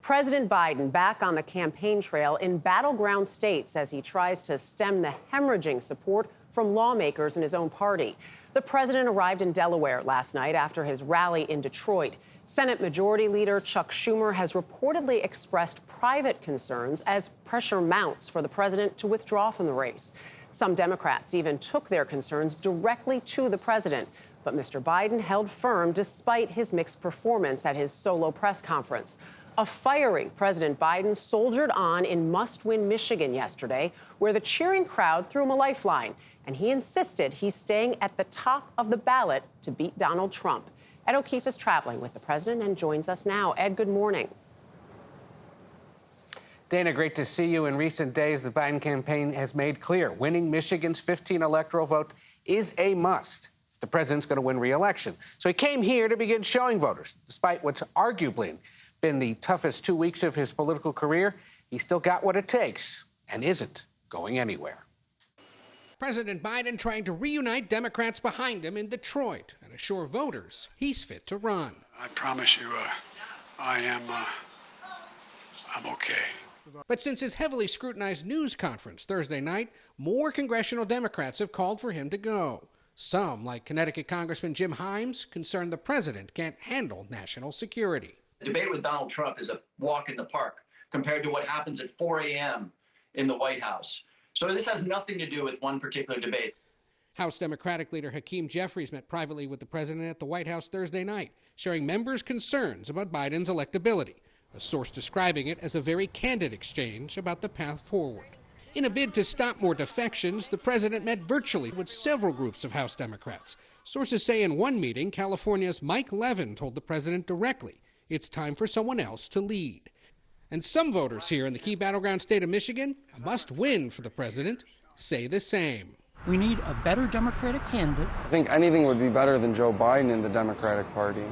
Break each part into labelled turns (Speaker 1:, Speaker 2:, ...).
Speaker 1: President Biden back on the campaign trail in battleground states as he tries to stem the hemorrhaging support from lawmakers in his own party. The president arrived in Delaware last night after his rally in Detroit. Senate Majority Leader Chuck Schumer has reportedly expressed private concerns as pressure mounts for the president to withdraw from the race. Some Democrats even took their concerns directly to the president. But Mr. Biden held firm despite his mixed performance at his solo press conference. A fiery President Biden soldiered on in must-win Michigan yesterday, where the cheering crowd threw him a lifeline. And he insisted he's staying at the top of the ballot to beat Donald Trump. Ed O'Keefe is traveling with the president and joins us now. Ed, good morning.
Speaker 2: Dana, great to see you. In recent days, the Biden campaign has made clear winning Michigan's 15 electoral votes is a must if the president's going to win re-election. So he came here to begin showing voters, despite what's arguably been the toughest 2 weeks of his political career, he still got what it takes and isn't going anywhere.
Speaker 3: President Biden trying to reunite Democrats behind him in Detroit and assure voters he's fit to run.
Speaker 4: I promise you, I'm okay.
Speaker 3: But since his heavily scrutinized news conference Thursday night, more congressional Democrats have called for him to go. Some, like Connecticut Congressman Jim Himes, concerned the president can't handle national security.
Speaker 5: The debate with Donald Trump is a walk in the park compared to what happens at 4 a.m. in the White House. So this has nothing to do with one particular debate.
Speaker 3: House Democratic leader Hakeem Jeffries met privately with the president at the White House Thursday night, sharing members' concerns about Biden's electability, a source describing it as a very candid exchange about the path forward. In a bid to stop more defections, the president met virtually with several groups of House Democrats. Sources say in one meeting, California's Mike Levin told the president directly it's time for someone else to lead. And some voters here in the key battleground state of Michigan, a must-win for the president, say the same.
Speaker 6: We need a better Democratic candidate.
Speaker 7: I think anything would be better than Joe Biden in the Democratic Party.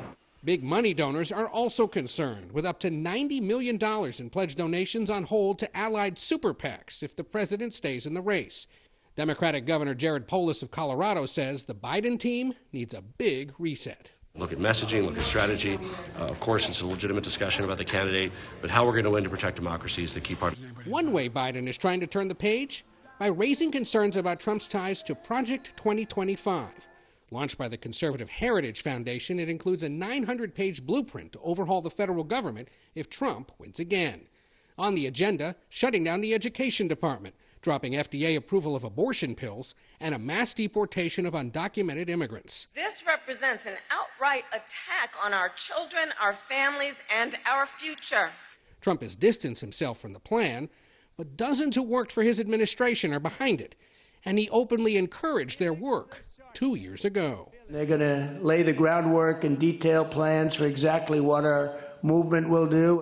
Speaker 3: Big money donors are also concerned, with up to $90 million in pledged donations on hold to allied super PACs if the president stays in the race. Democratic Governor Jared Polis of Colorado says the Biden team needs a big reset.
Speaker 8: Look at messaging, look at strategy. Of course, it's a legitimate discussion about the candidate, but how we're going to win to protect democracy is the key part.
Speaker 3: One way Biden is trying to turn the page? By raising concerns about Trump's ties to Project 2025. Launched by the Conservative Heritage Foundation, it includes a 900-page blueprint to overhaul the federal government if Trump wins again. On the agenda, shutting down the Education Department, dropping FDA approval of abortion pills, and a mass deportation of undocumented immigrants.
Speaker 9: This represents an outright attack on our children, our families, and our future.
Speaker 3: Trump has distanced himself from the plan, but dozens who worked for his administration are behind it, and he openly encouraged their work 2 years ago.
Speaker 10: They're going to lay the groundwork and detail plans for exactly what our movement will do.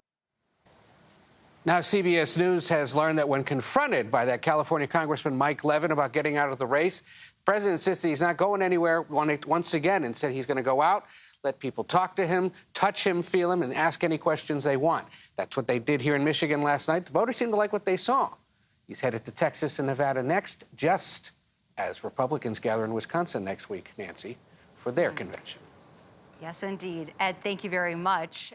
Speaker 2: Now, CBS News has learned that when confronted by that California Congressman Mike Levin about getting out of the race, the president insisted he's not going anywhere once again and said he's going to go out, let people talk to him, touch him, feel him, and ask any questions they want. That's what they did here in Michigan last night. The voters seemed to like what they saw. He's headed to Texas and Nevada next, just as Republicans gather in Wisconsin next week, Nancy, for their convention.
Speaker 11: Yes, indeed. Ed, thank you very much.